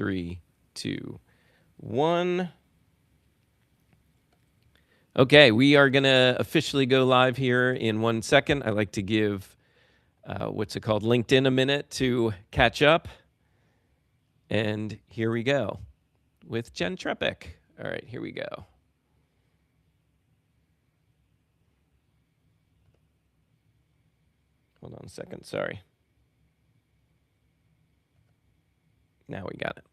3, 2, 1. Okay, we are going to officially go live here in 1 second. I like to give, LinkedIn a minute to catch up. And here we go with Jenn Trepeck. All right, here we go. Hold on a second, sorry. Now we got it.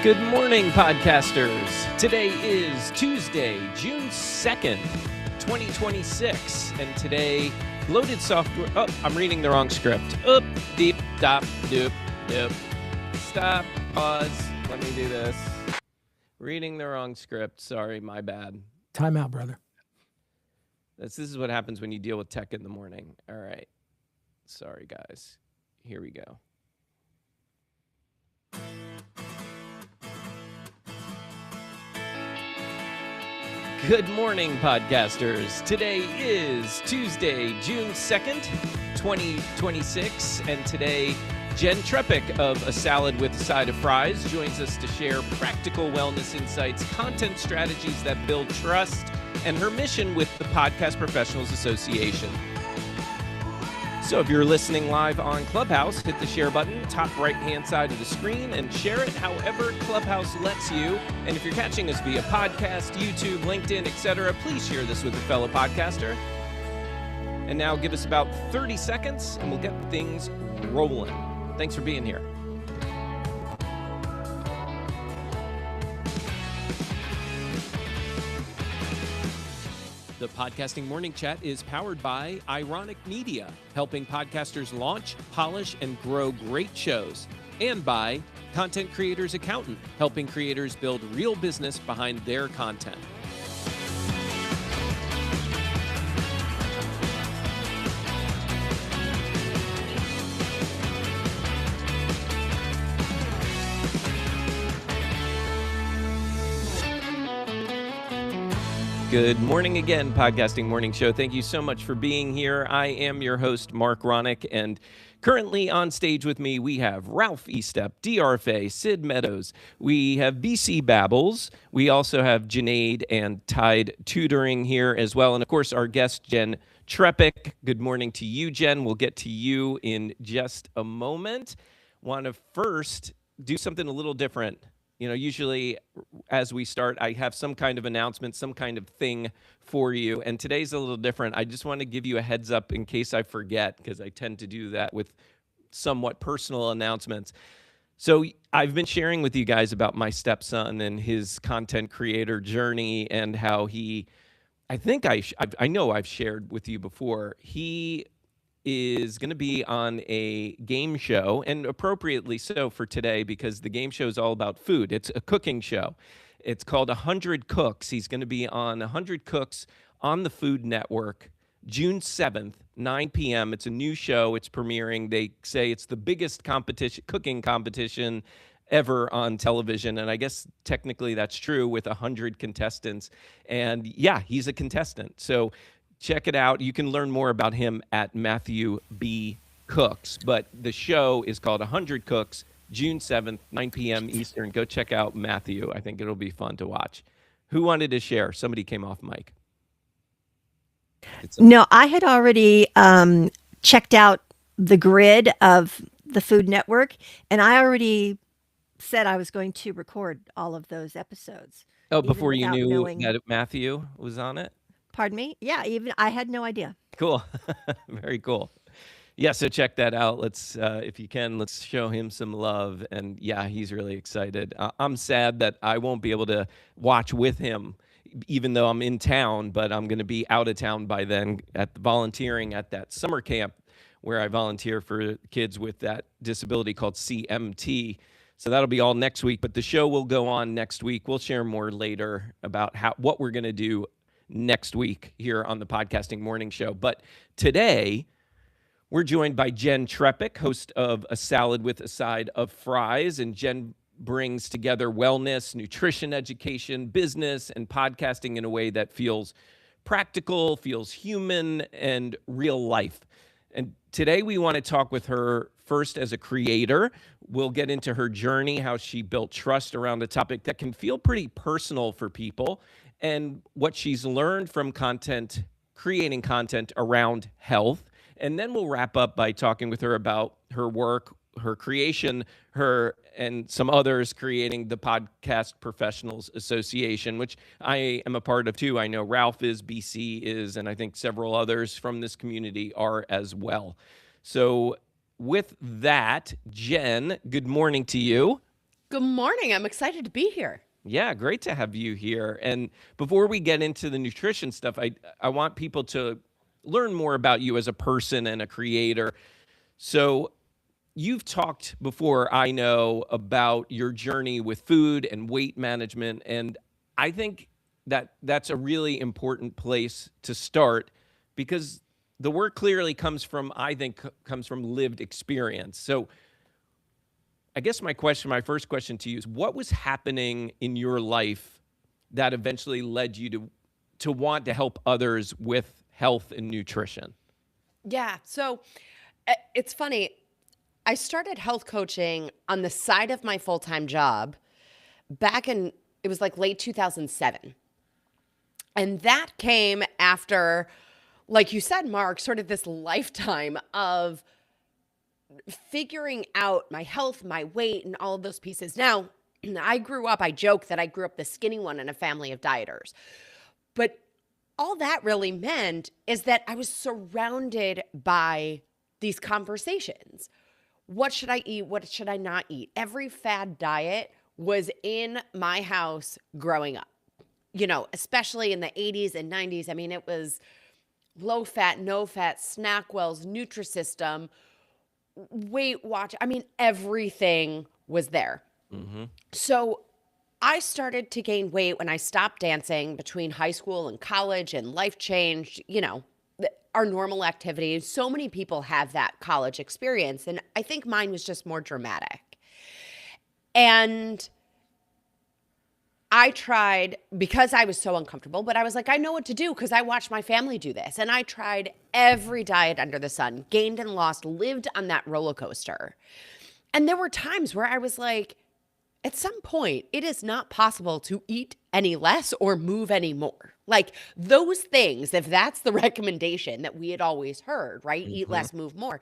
Good morning, podcasters. Today is Tuesday, June 2nd, 2026. And today, loaded software. Oh, I'm reading the wrong script. Oop, deep, dop, doop, doop. Stop, pause. Let me do this. Reading the wrong script. Sorry, my bad. Time out, brother. This is what happens when you deal with tech in the morning. All right. Sorry, guys. Here we go. Good morning, podcasters. Today is Tuesday, June 2nd, 2026, and today, Jenn Trepeck of A Salad with a Side of Fries joins us to share practical wellness insights, content strategies that build trust, and her mission with the Podcast Professionals Association. So if you're listening live on Clubhouse, hit the share button, top right-hand side of the screen, and share it however Clubhouse lets you. And if you're catching us via podcast, YouTube, LinkedIn, etc., please share this with a fellow podcaster. And now give us about 30 seconds, and we'll get things rolling. Thanks for being here. The Podcasting Morning Chat is powered by Ironic Media, helping podcasters launch, polish, and grow great shows. And by Content Creators Accountant, helping creators build real business behind their content. Good morning again, Podcasting Morning Show. Thank you so much for being here. I am your host, Mark Ronick, and currently on stage with me, we have Ralph Estep, DRFA, Sid Meadows. We have BC Babbles. We also have Junaid and Tide Tutoring here as well. And of course, our guest, Jenn Trepeck. Good morning to you, Jenn. We'll get to you in just a moment. Want to first do something a little different. You know, usually as we start, I have some kind of announcement, some kind of thing for you. And today's a little different. I just want to give you a heads up in case I forget, because I tend to do that with somewhat personal announcements. So I've been sharing with you guys about my stepson and his content creator journey and how I know I've shared with you before. He is going to be on a game show, and appropriately so for today, because the game show is all about food. It's a cooking show. It's called 100 Cooks. He's going to be on 100 Cooks on the Food Network, June 7th, 9 p.m. It's a new show. It's premiering. They say it's the biggest cooking competition ever on television, and I guess technically that's true with 100 contestants. And yeah, he's a contestant. So check it out. You can learn more about him at Matthew B. Cooks. But the show is called 100 Cooks, June 7th, 9 p.m. Eastern. Go check out Matthew. I think it'll be fun to watch. Who wanted to share? Somebody came off mic. No, I had already checked out the grid of the Food Network, and I already said I was going to record all of those episodes. Oh, before you knew that Matthew was on it? Pardon me? Yeah, even I had no idea. Cool. Very cool. Yeah, so check that out. Let's, if you can, let's show him some love. And yeah, he's really excited. I'm sad that I won't be able to watch with him, even though I'm in town, but I'm going to be out of town by then volunteering at that summer camp where I volunteer for kids with that disability called CMT. So that'll be all next week, but the show will go on next week. We'll share more later about what we're going to do next week here on the Podcasting Morning Show. But today, we're joined by Jenn Trepeck, host of A Salad with a Side of Fries. And Jenn brings together wellness, nutrition education, business, and podcasting in a way that feels practical, feels human, and real life. And today we want to talk with her first as a creator. We'll get into her journey, how she built trust around a topic that can feel pretty personal for people, and what she's learned from creating content around health. And then we'll wrap up by talking with her about her work, her creation, her and some others creating the Podcast Professionals Association, which I am a part of too. I know Ralph is, BC is, and I think several others from this community are as well. So with that, Jen, good morning to you. Good morning. I'm excited to be here. Yeah, great to have you here. And before we get into the nutrition stuff, I want people to learn more about you as a person and a creator. So you've talked before, I know, about your journey with food and weight management, and I think that that's a really important place to start because the work clearly comes from lived experience. So I guess my first question to you is, what was happening in your life that eventually led you to want to help others with health and nutrition? Yeah. So it's funny. I started health coaching on the side of my full-time job it was like late 2007. And that came after, like you said, Mark, sort of this lifetime of figuring out my health, my weight, and all of those pieces. Now, I joke that I grew up the skinny one in a family of dieters. But all that really meant is that I was surrounded by these conversations. What should I eat? What should I not eat? Every fad diet was in my house growing up, especially in the 80s and 90s. I mean, it was low fat, no fat, SnackWell's, Nutrisystem, Weight Watch. I mean, everything was there. Mm-hmm. So I started to gain weight when I stopped dancing between high school and college, and life changed, our normal activities. So many people have that college experience, and I think mine was just more dramatic. And I tried, because I was so uncomfortable, but I was like, I know what to do because I watched my family do this. And I tried every diet under the sun, gained and lost, lived on that roller coaster. And there were times where I was like, at some point, it is not possible to eat any less or move any more. Like those things, if that's the recommendation that we had always heard, right? Mm-hmm. Eat less, move more.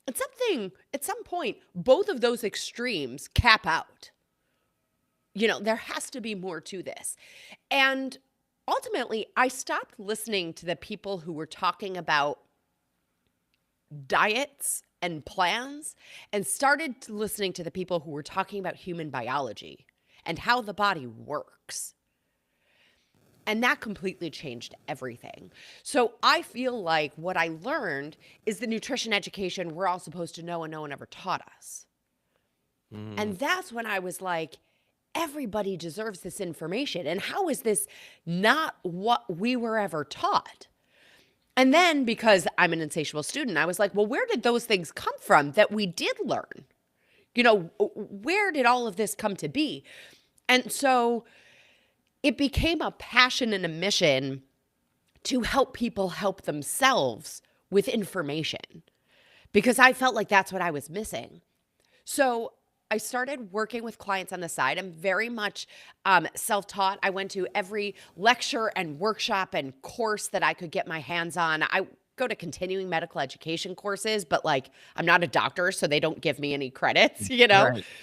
At some point, both of those extremes cap out. There has to be more to this. And ultimately, I stopped listening to the people who were talking about diets and plans and started listening to the people who were talking about human biology and how the body works. And that completely changed everything. So I feel like what I learned is the nutrition education we're all supposed to know and no one ever taught us. And that's when I was like, everybody deserves this information. And how is this not what we were ever taught? And then, because I'm an insatiable student, I was like, well, where did those things come from that we did learn? Where did all of this come to be? And so it became a passion and a mission to help people help themselves with information, because I felt like that's what I was missing. So I started working with clients on the side. I'm very much self-taught. I went to every lecture and workshop and course that I could get my hands on. I go to continuing medical education courses, but I'm not a doctor, so they don't give me any credits,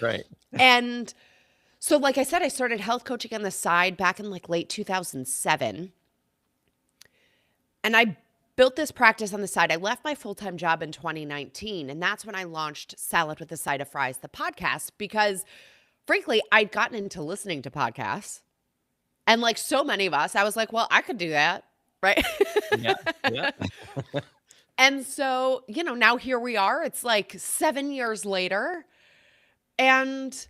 Right. And so like I said, I started health coaching on the side back in late 2007. And I built this practice on the side. I left my full-time job in 2019, and that's when I launched Salad with a Side of Fries, the podcast, because frankly, I'd gotten into listening to podcasts. And like so many of us, I was like, well, I could do that, right? Yeah. And so, now here we are. It's 7 years later, and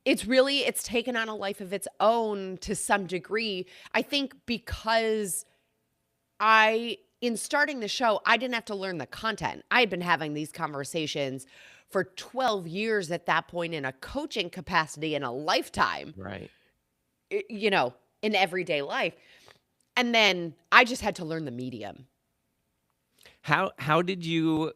it's taken on a life of its own to some degree. I think because in starting the show, I didn't have to learn the content. I had been having these conversations for 12 years at that point in a coaching capacity in a lifetime. Right. In everyday life. And then I just had to learn the medium. How did you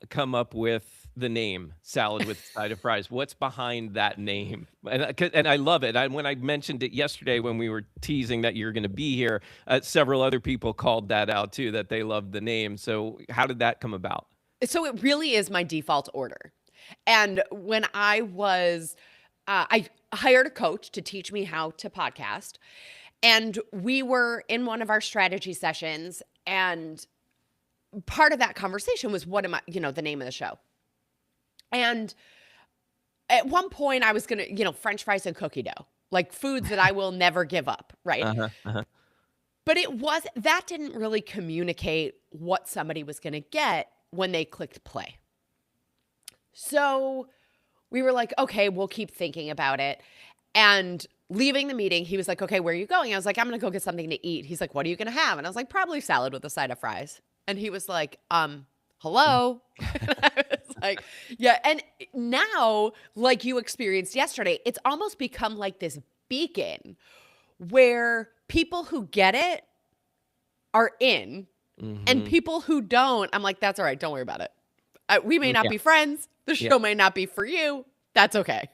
come up with the name Salad with a Side of Fries? What's behind that name? And I love it. When I mentioned it yesterday when we were teasing that you're going to be here, several other people called that out too, that they loved the name. So how did that come about? So it really is my default order. And when I hired a coach to teach me how to podcast. And we were in one of our strategy sessions, and part of that conversation was what am I, the name of the show. And at one point I was going to, French fries and cookie dough, like foods that I will never give up, right? But that didn't really communicate what somebody was going to get when they clicked play. So we were like, okay, we'll keep thinking about it. And leaving the meeting, he was like, okay, where are you going? I was like, I'm going to go get something to eat. He's like, what are you going to have? And I was like, probably salad with a side of fries. And he was like, hello? And I was like, yeah. And now, like you experienced yesterday, it's almost become like this beacon where people who get it are in, and people who don't, I'm like, that's all right. Don't worry about it. We may not be friends. The show may not be for you. That's okay.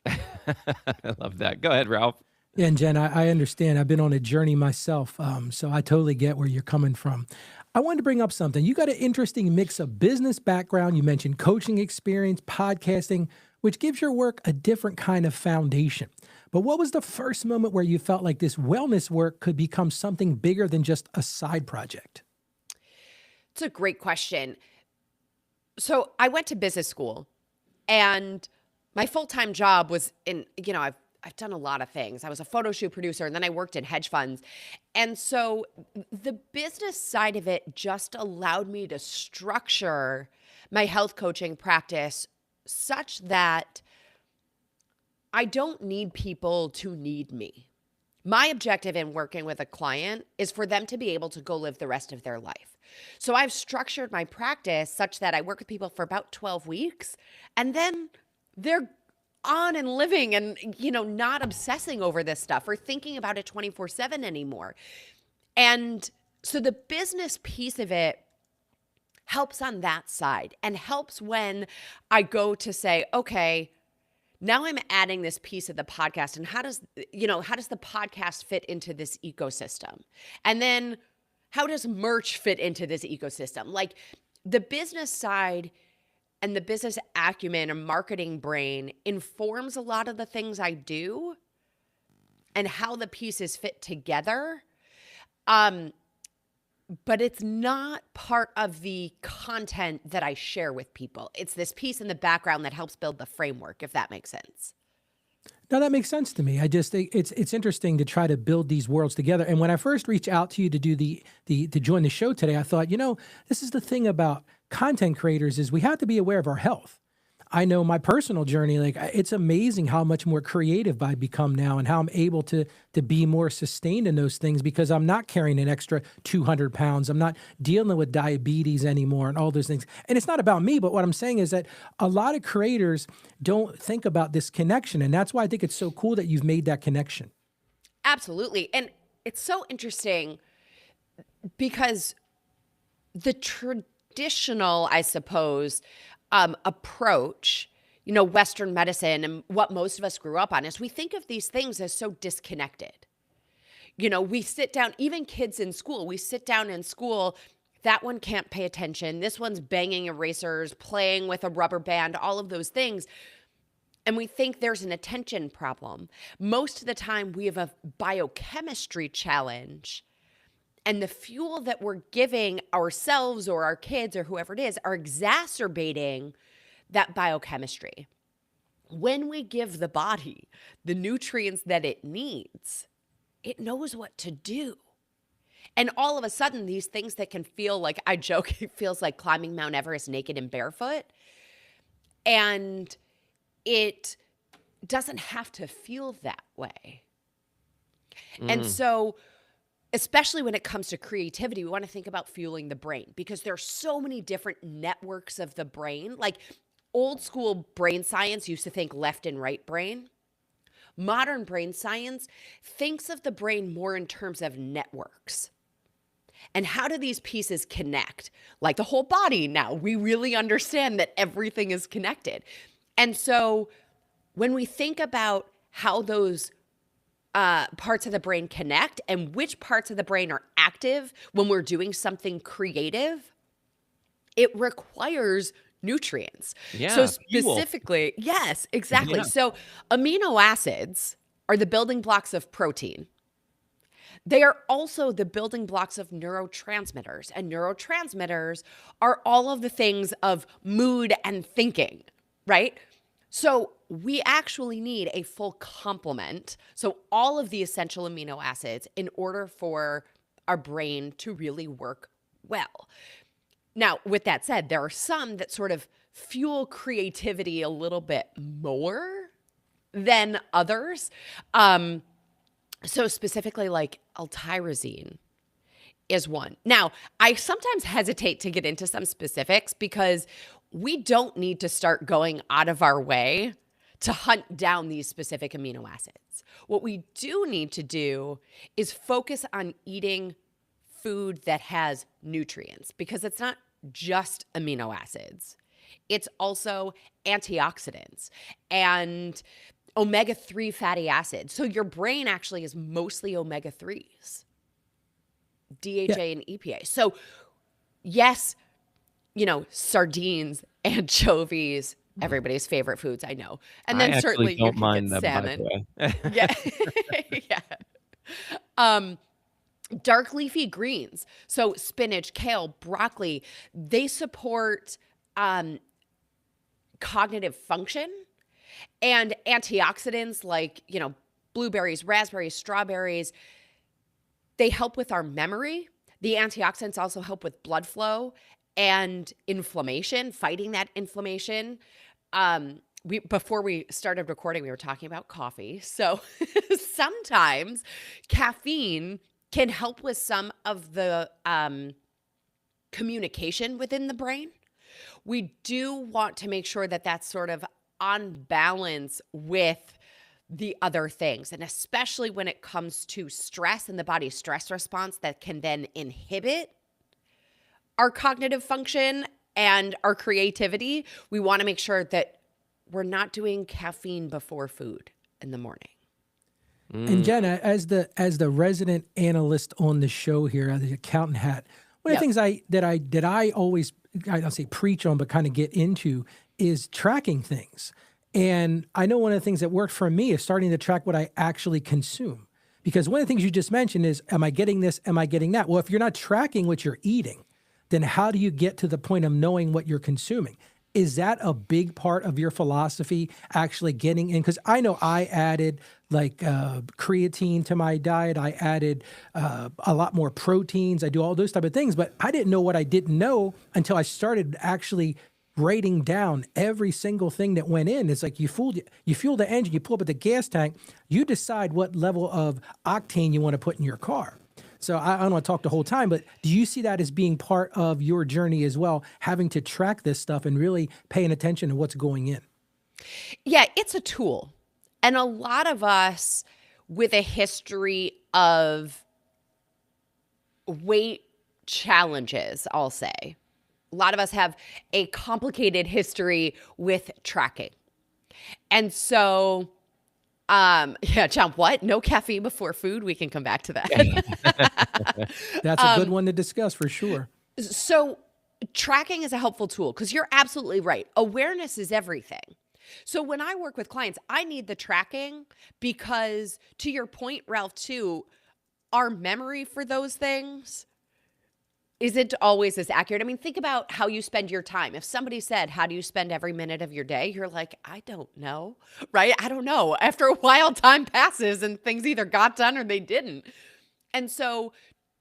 I love that. Go ahead, Ralph. Yeah, and Jen, I understand. I've been on a journey myself, so I totally get where you're coming from. I wanted to bring up something. You got an interesting mix of business background. You mentioned coaching experience, podcasting, which gives your work a different kind of foundation. But what was the first moment where you felt like this wellness work could become something bigger than just a side project? It's a great question. So I went to business school, and my full-time job was in, I've done a lot of things. I was a photo shoot producer, and then I worked in hedge funds. And so the business side of it just allowed me to structure my health coaching practice such that I don't need people to need me. My objective in working with a client is for them to be able to go live the rest of their life. So I've structured my practice such that I work with people for about 12 weeks, and then they're on and living and, not obsessing over this stuff or thinking about it 24/7 anymore. And so the business piece of it helps on that side and helps when I go to say, okay, now I'm adding this piece of the podcast, and how does the podcast fit into this ecosystem? And then how does merch fit into this ecosystem? Like the business side and the business acumen and marketing brain informs a lot of the things I do and how the pieces fit together. But it's not part of the content that I share with people. It's this piece in the background that helps build the framework, if that makes sense. No, that makes sense to me. I just think it's interesting to try to build these worlds together. And when I first reached out to you to do to join the show today, I thought, this is the thing about content creators is we have to be aware of our health. I know my personal journey, like it's amazing how much more creative I become now and how I'm able to be more sustained in those things because I'm not carrying an extra 200 pounds. I'm not dealing with diabetes anymore and all those things. And it's not about me, but what I'm saying is that a lot of creators don't think about this connection. And that's why I think it's so cool that you've made that connection. Absolutely. And it's so interesting because the traditional, I suppose, approach, Western medicine and what most of us grew up on is we think of these things as so disconnected. We sit down, even kids in school, we sit down in school, that one can't pay attention. This one's banging erasers, playing with a rubber band, all of those things. And we think there's an attention problem. Most of the time we have a biochemistry challenge. And the fuel that we're giving ourselves or our kids or whoever it is are exacerbating that biochemistry. When we give the body the nutrients that it needs, it knows what to do. And all of a sudden, these things that can feel like, I joke, it feels like climbing Mount Everest naked and barefoot. And it doesn't have to feel that way. And so, especially when it comes to creativity, we want to think about fueling the brain because there are so many different networks of the brain. Like old school brain science used to think left and right brain. Modern brain science thinks of the brain more in terms of networks. And how do these pieces connect? Like the whole body now, we really understand that everything is connected. And so when we think about how those parts of the brain connect and which parts of the brain are active when we're doing something creative, it requires nutrients. Yeah, So fuel. specifically, yes, exactly. Yeah. So amino acids are the building blocks of protein. They are also the building blocks of neurotransmitters, and neurotransmitters are all of the things of mood and thinking, right? So we actually need a full complement, so all of the essential amino acids, in order for our brain to really work well. Now, with that said, there are some that sort of fuel creativity a little bit more than others. So specifically like L-tyrosine is one. Now, I sometimes hesitate to get into some specifics because we don't need to start going out of our way to hunt down these specific amino acids. What we do need to do is focus on eating food that has nutrients, because it's not just amino acids. It's also antioxidants and omega-3 fatty acids. So your brain actually is mostly omega-3s, DHA and EPA. So yes, sardines, anchovies, everybody's favorite foods, I know. And then I certainly actually you don't can mind get them, by the salmon. way. Yeah. Yeah. Dark leafy greens. So spinach, kale, broccoli, they support cognitive function, and antioxidants like, blueberries, raspberries, strawberries, they help with our memory. The antioxidants also help with blood flow and inflammation, fighting that inflammation. Before we started recording, we were talking about coffee. So sometimes caffeine can help with some of the communication within the brain. We do want to make sure that that's sort of on balance with the other things, and especially when it comes to stress and the body's stress response that can then inhibit our cognitive function and our creativity. We want to make sure that we're not doing caffeine before food in the morning. And Jenna, as the resident analyst on the show here, as the accountant hat, one of the things I always, I don't say preach on, but kind of get into is tracking things. And I know one of the things that worked for me is starting to track what I actually consume. Because one of the things you just mentioned is, am I getting this? Am I getting that? Well, if you're not tracking what you're eating, then how do you get to the point of knowing what you're consuming? Is that a big part of your philosophy, actually getting in? Because I know I added like creatine to my diet. I added a lot more proteins. I do all those type of things, but I didn't know what I didn't know until I started actually writing down every single thing that went in. It's like you fuel the engine, you pull up at the gas tank, you decide what level of octane you want to put in your car. So I don't want to talk the whole time, but do you see that as being part of your journey as well, having to track this stuff and really paying attention to what's going in? Yeah, it's a tool. And a lot of us with a history of weight challenges, I'll say, a lot of us have a complicated history with tracking. And so, Chomp, what? No caffeine before food? We can come back to that. That's a good one to discuss for sure. So tracking is a helpful tool because you're absolutely right. Awareness is everything. So when I work with clients, I need the tracking because, to your point, Ralph, too, our memory for those things isn't always as accurate. I mean, think about how you spend your time. If somebody said, how do you spend every minute of your day? You're like, I don't know, right? I don't know. After a while, time passes and things either got done or they didn't. And so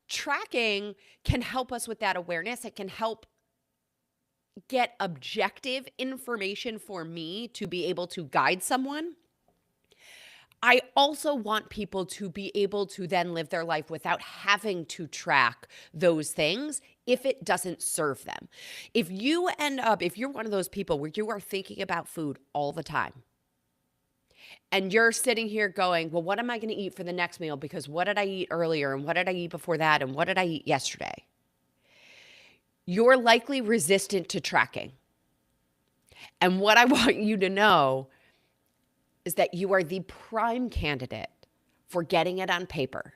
tracking can help us with that awareness. It can help get objective information for me to be able to guide someone. I also want people to be able to then live their life without having to track those things if it doesn't serve them. If you're one of those people where you are thinking about food all the time And you're sitting here going, well, what am I going to eat for the next meal? Because what did I eat earlier? And what did I eat before that? And what did I eat yesterday? You're likely resistant to tracking. And what I want you to know is that you are the prime candidate for getting it on paper.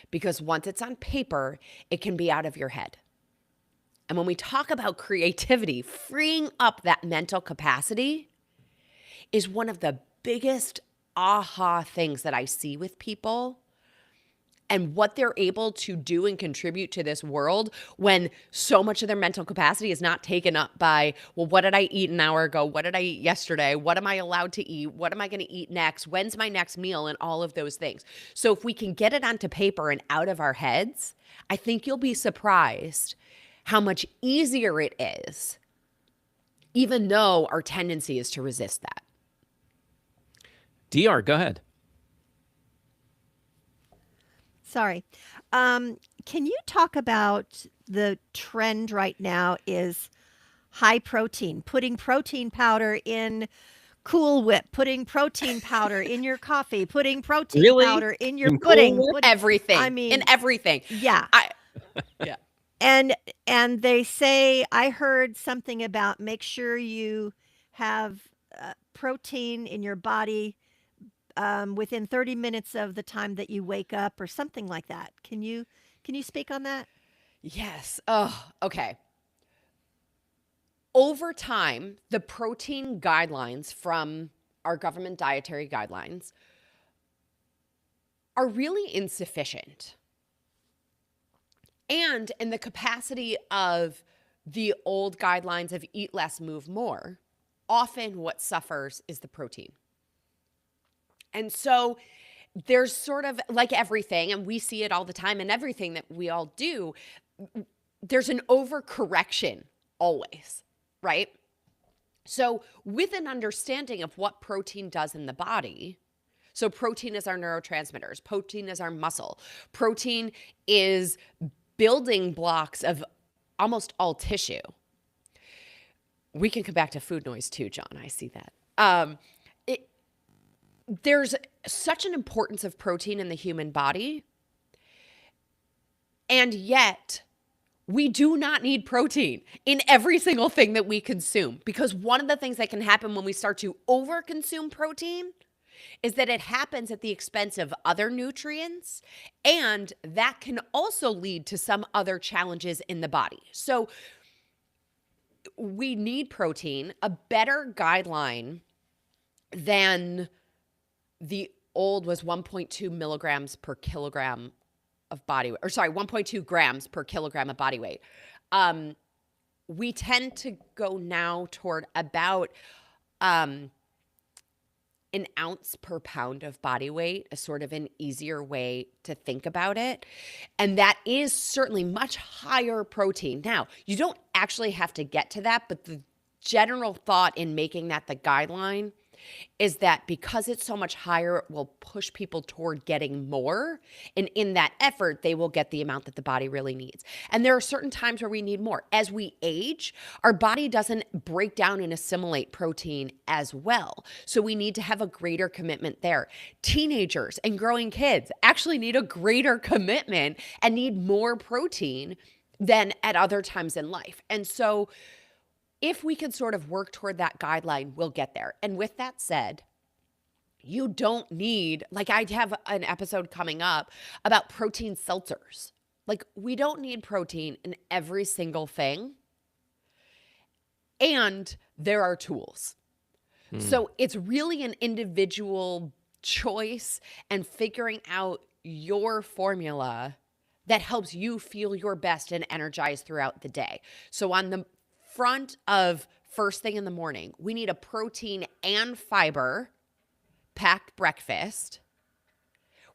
Because once it's on paper, it can be out of your head. And when we talk about creativity, freeing up that mental capacity is one of the biggest aha things that I see with people, and what they're able to do and contribute to this world when so much of their mental capacity is not taken up by, well, what did I eat an hour ago? What did I eat yesterday? What am I allowed to eat? What am I going to eat next? When's my next meal? And all of those things. So if we can get it onto paper and out of our heads, I think you'll be surprised how much easier it is, even though our tendency is to resist that. DR, go ahead. Sorry. Can you talk about the trend right now is high protein, putting protein powder in Cool Whip, putting protein powder in your coffee, putting protein Really? powder in your In Cool pudding. Whip? Everything. I mean, in everything. Yeah. Yeah. And they say, I heard something about make sure you have protein in your body within 30 minutes of the time that you wake up or something like that. Can you speak on that? Yes. Oh, okay. Over time, the protein guidelines from our government dietary guidelines are really insufficient. And in the capacity of the old guidelines of eat less, move more, often what suffers is the protein. And so there's sort of like everything, and we see it all the time in everything that we all do, there's an overcorrection always, right? So with an understanding of what protein does in the body, so protein is our neurotransmitters, protein is our muscle, protein is building blocks of almost all tissue. We can come back to food noise too, John. I see that. There's such an importance of protein in the human body, and yet we do not need protein in every single thing that we consume, because one of the things that can happen when we start to overconsume protein is that it happens at the expense of other nutrients, and that can also lead to some other challenges in the body. So we need protein. A better guideline than the old was 1.2 milligrams per kilogram of body weight, or sorry, 1.2 grams per kilogram of body weight. We tend to go now toward about an ounce per pound of body weight, as sort of an easier way to think about it. And that is certainly much higher protein. Now, you don't actually have to get to that, but the general thought in making that the guideline is that because it's so much higher, it will push people toward getting more. And in that effort, they will get the amount that the body really needs. And there are certain times where we need more. As we age, our body doesn't break down and assimilate protein as well. So we need to have a greater commitment there. Teenagers and growing kids actually need a greater commitment and need more protein than at other times in life. And so if we can sort of work toward that guideline, we'll get there. And with that said, you don't need, like I have an episode coming up about protein seltzers. Like we don't need protein in every single thing. And there are tools. So it's really an individual choice and figuring out your formula that helps you feel your best and energized throughout the day. So on the front of first thing in the morning, we need a protein and fiber packed breakfast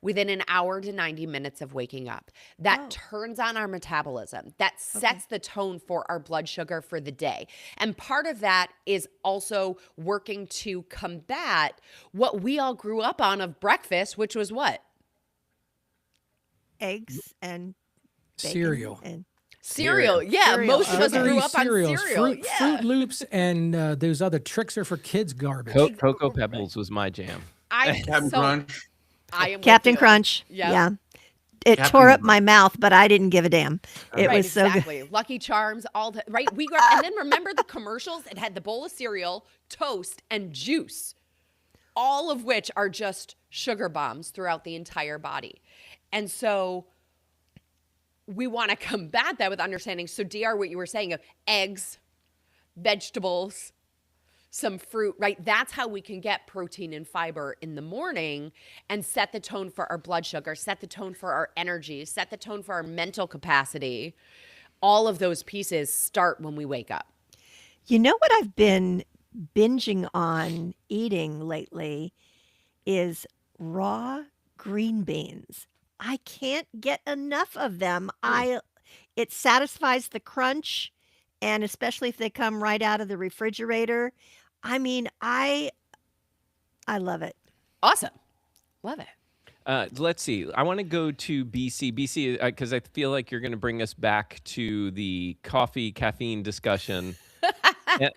within an hour to 90 minutes of waking up. That turns on our metabolism. That sets the tone for our blood sugar for the day. And part of that is also working to combat what we all grew up on of breakfast, which was what? Eggs and bacon Cereal. and Cereal. Yeah, Cereal. most of us Sugary grew up on cereals, cereal. Fruit, Yeah. Fruit Loops, and those other tricks are for kids garbage. Cocoa Pebbles was my jam. Captain Crunch. I am with Captain you. Crunch. Yep. Yeah. It Captain tore up Crunch. my mouth, but I didn't give a damn. It Right, was so good. exactly. Lucky Charms, right. We got, and then remember the commercials? It had the bowl of cereal, toast, and juice, all of which are just sugar bombs throughout the entire body. And so we want to combat that with understanding. So, DR, what you were saying of eggs, vegetables, some fruit, right? That's how we can get protein and fiber in the morning and set the tone for our blood sugar, set the tone for our energy, set the tone for our mental capacity. All of those pieces start when we wake up. You know what I've been binging on eating lately is raw green beans. I can't get enough of them. It satisfies the crunch, and especially if they come right out of the refrigerator. I mean, I love it. Awesome. Love it. Let's see. I want to go to BC. BC, because I feel like you're going to bring us back to the coffee caffeine discussion.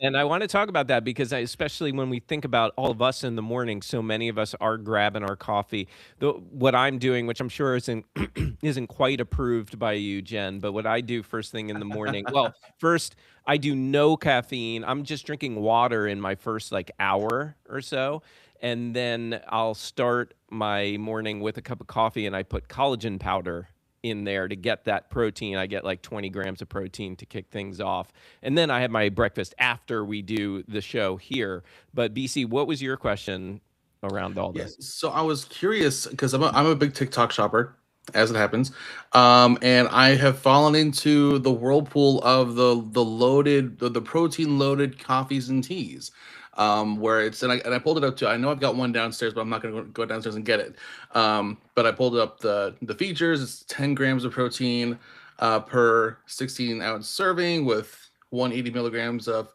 And I want to talk about that because especially when we think about all of us in the morning, so many of us are grabbing our coffee. What I'm doing, which I'm sure isn't quite approved by you, Jen, but what I do first thing in the morning, well, first, I do no caffeine. I'm just drinking water in my first hour or so. And then I'll start my morning with a cup of coffee and I put collagen powder in there to get that protein. I get 20 grams of protein to kick things off. And then I have my breakfast after we do the show here. But BC, what was your question around all this? So I was curious because I'm a big TikTok shopper, as it happens, and I have fallen into the whirlpool of the protein loaded coffees and teas. Where it's and I pulled it up too. I know I've got one downstairs, but I'm not going to go downstairs and get it. But I pulled up the features. It's 10 grams of protein per 16-ounce serving with 180 milligrams of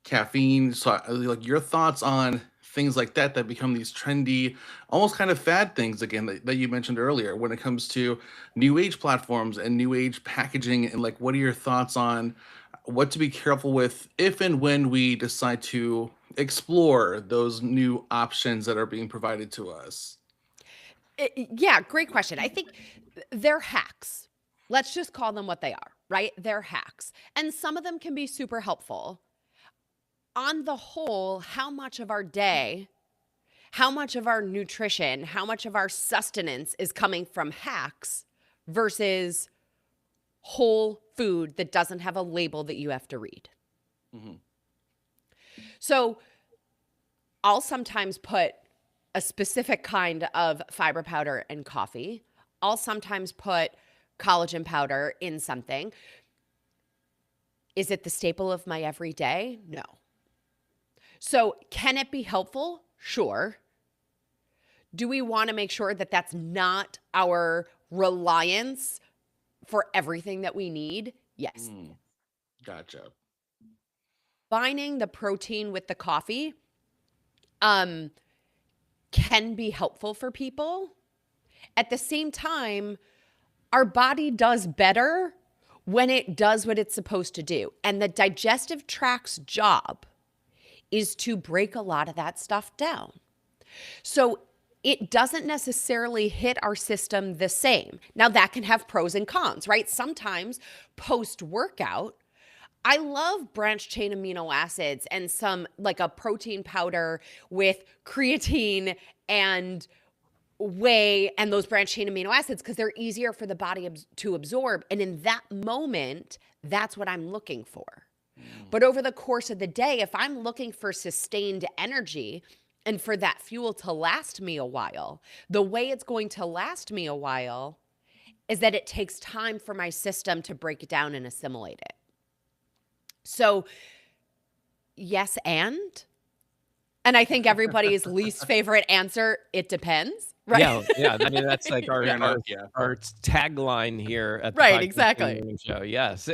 caffeine. So, your thoughts on things like that become these trendy, almost kind of fad things again that you mentioned earlier when it comes to new age platforms and new age packaging, and what are your thoughts on what to be careful with if and when we decide to explore those new options that are being provided to us? Yeah, great question. I think they're hacks. Let's just call them what they are, right? They're hacks. And some of them can be super helpful. On the whole, how much of our day, how much of our nutrition, how much of our sustenance is coming from hacks versus whole food that doesn't have a label that you have to read? Mm-hmm. So I'll sometimes put a specific kind of fiber powder in coffee. I'll sometimes put collagen powder in something. Is it the staple of my everyday? No. So can it be helpful? Sure. Do we want to make sure that that's not our reliance for everything that we need? Yes. Gotcha. Combining the protein with the coffee can be helpful for people. At the same time, our body does better when it does what it's supposed to do. And the digestive tract's job is to break a lot of that stuff down. So it doesn't necessarily hit our system the same. Now that can have pros and cons, right? Sometimes post-workout, I love branched chain amino acids and some a protein powder with creatine and whey and those branched chain amino acids because they're easier for the body to absorb. And in that moment, that's what I'm looking for. But over the course of the day, if I'm looking for sustained energy and for that fuel to last me a while, the way it's going to last me a while is that it takes time for my system to break it down and assimilate it. So yes, and I think everybody's least favorite answer, it depends, right? Yeah. I mean, that's our tagline here at the Right, Podcast exactly. Morning Show. Yes.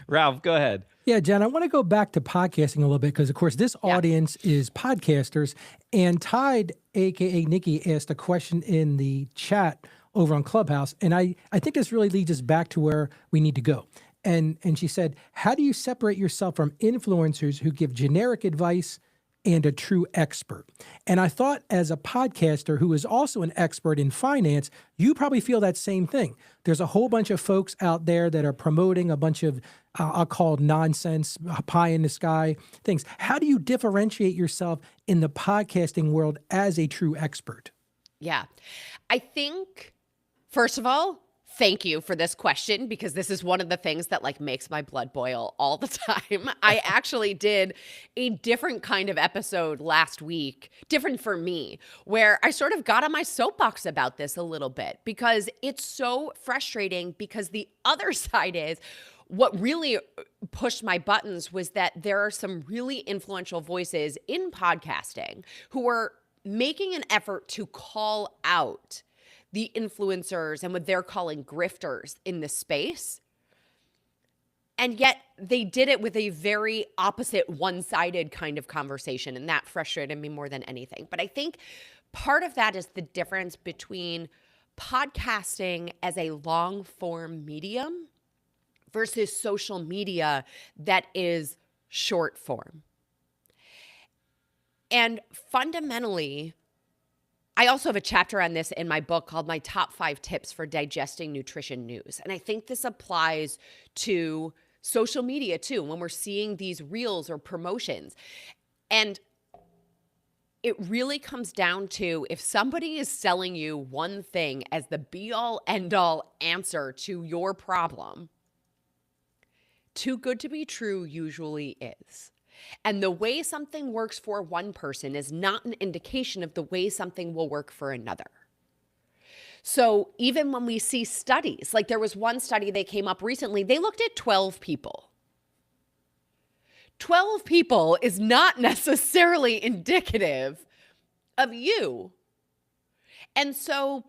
Ralph, go ahead. Yeah, Jen, I want to go back to podcasting a little bit because, of course, this audience is podcasters. And Tide, a.k.a. Nikki, asked a question in the chat over on Clubhouse. And I think this really leads us back to where we need to go. And she said, how do you separate yourself from influencers who give generic advice and a true expert? And I thought, as a podcaster who is also an expert in finance, you probably feel that same thing. There's a whole bunch of folks out there that are promoting a bunch of, I'll call it nonsense, pie in the sky things. How do you differentiate yourself in the podcasting world as a true expert? Yeah. I think, first of all, thank you for this question, because this is one of the things that like makes my blood boil all the time. I actually did a different kind of episode last week, different for me, where I sort of got on my soapbox about this a little bit, because it's so frustrating. Because the other side is, what really pushed my buttons was that there are some really influential voices in podcasting who are making an effort to call out the influencers and what they're calling grifters in the space. And yet they did it with a very opposite, one-sided kind of conversation. And that frustrated me more than anything. But I think part of that is the difference between podcasting as a long-form medium versus social media that is short form. And fundamentally, I also have a chapter on this in my book called My Top 5 Tips for Digesting Nutrition News. And I think this applies to social media too, when we're seeing these reels or promotions. And it really comes down to, if somebody is selling you one thing as the be-all, end-all answer to your problem, too good to be true usually is. And the way something works for one person is not an indication of the way something will work for another. So even when we see studies, like there was one study that came up recently, they looked at 12 people. 12 people is not necessarily indicative of you. And so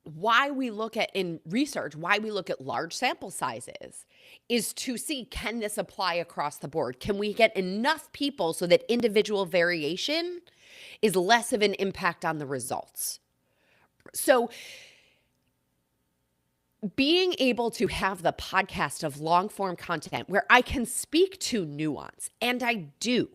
why we look at, in research, why we look at large sample sizes is to see, can this apply across the board? Can we get enough people so that individual variation is less of an impact on the results? So being able to have the podcast of long form content where I can speak to nuance, and I do,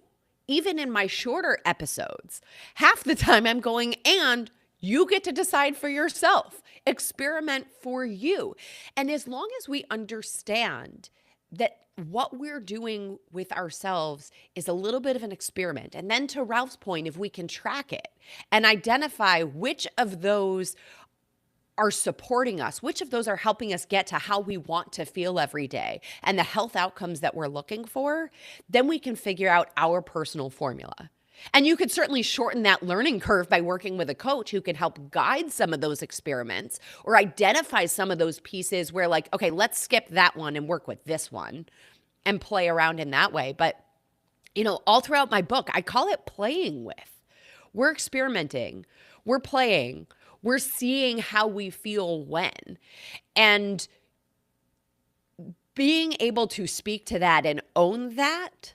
even in my shorter episodes, half the time I'm going, and you get to decide for yourself. Experiment for you. And as long as we understand that what we're doing with ourselves is a little bit of an experiment, and then to Ralph's point, if we can track it and identify which of those are supporting us, which of those are helping us get to how we want to feel every day and the health outcomes that we're looking for, then we can figure out our personal formula. And you could certainly shorten that learning curve by working with a coach who can help guide some of those experiments or identify some of those pieces where, like, okay, let's skip that one and work with this one and play around in that way. But, you know, all throughout my book, I call it playing with. We're experimenting, we're playing, we're seeing how we feel when. And being able to speak to that and own that,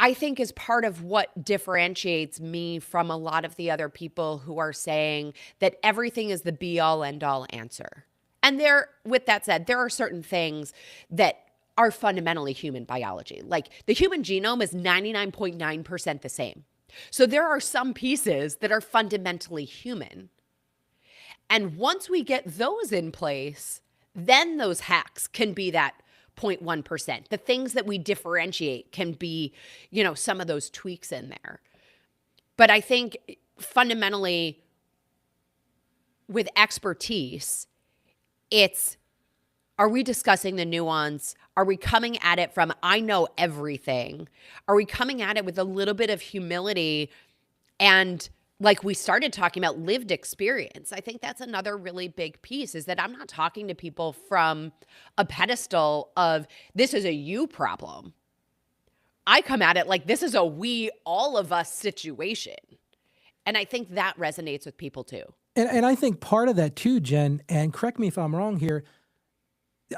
I think, is part of what differentiates me from a lot of the other people who are saying that everything is the be-all, end-all answer. And with that said, there are certain things that are fundamentally human biology. Like the human genome is 99.9% the same. So there are some pieces that are fundamentally human. And once we get those in place, then those hacks can be that 0.1%. The things that we differentiate can be, you know, some of those tweaks in there. But I think fundamentally with expertise, it's, are we discussing the nuance? Are we coming at it from, I know everything? Are we coming at it with a little bit of humility and, like we started talking about, lived experience? I think that's another really big piece, is that I'm not talking to people from a pedestal of, this is a you problem. I come at it like, this is a we, all of us situation. And I think that resonates with people too. And I think part of that too, Jen, and correct me if I'm wrong here,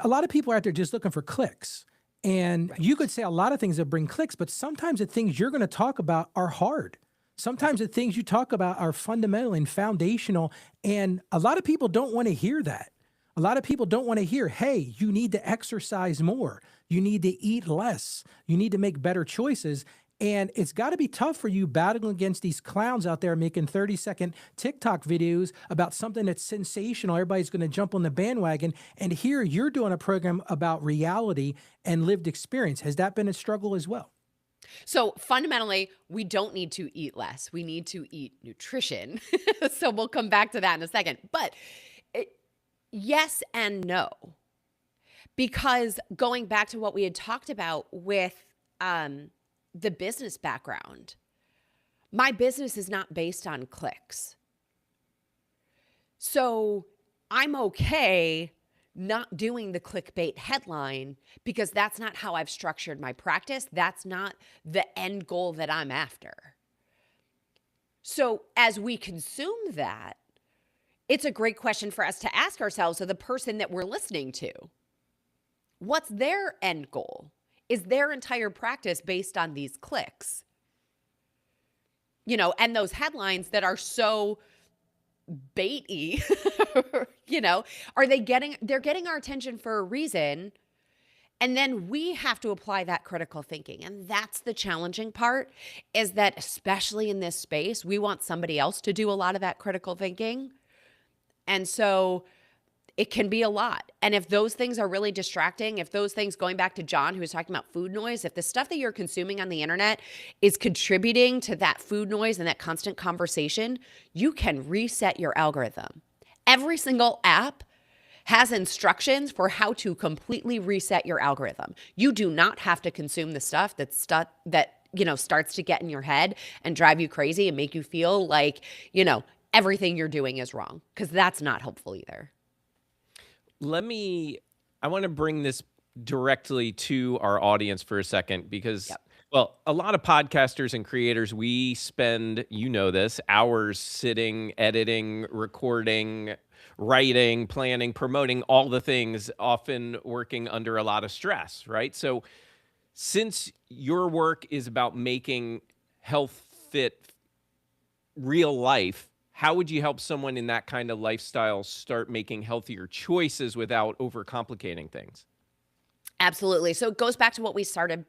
a lot of people are out there just looking for clicks. And you could say a lot of things that bring clicks, but sometimes the things you're going to talk about are hard. Sometimes the things you talk about are fundamental and foundational, and a lot of people don't want to hear that. A lot of people don't want to hear, hey, you need to exercise more. You need to eat less. You need to make better choices. And it's got to be tough for you battling against these clowns out there making 30-second TikTok videos about something that's sensational. Everybody's going to jump on the bandwagon. And here you're doing a program about reality and lived experience. Has that been a struggle as well? So fundamentally, we don't need to eat less. We need to eat nutrition. So we'll come back to that in a second. But yes and no. Because going back to what we had talked about with the business background, my business is not based on clicks. So I'm okay not doing the clickbait headline because that's not how I've structured my practice. That's not the end goal that I'm after. So as we consume that, it's a great question for us to ask ourselves, so the person that we're listening to, what's their end goal? Is their entire practice based on these clicks? You know, and those headlines that are so baity, you know, they're getting our attention for a reason. And then we have to apply that critical thinking. And that's the challenging part, is that especially in this space, we want somebody else to do a lot of that critical thinking. And so it can be a lot. And if those things are really distracting, if those things, going back to John, who was talking about food noise, if the stuff that you're consuming on the internet is contributing to that food noise and that constant conversation, you can reset your algorithm. Every single app has instructions for how to completely reset your algorithm. You do not have to consume the stuff that starts to get in your head and drive you crazy and make you feel like, everything you're doing is wrong, because that's not helpful either. I want to bring this directly to our audience for a second, because, well, a lot of podcasters and creators, we spend, hours sitting, editing, recording, writing, planning, promoting, all the things, often working under a lot of stress, right? So since your work is about making health fit real life, how would you help someone in that kind of lifestyle start making healthier choices without overcomplicating things? Absolutely. So it goes back to what we started.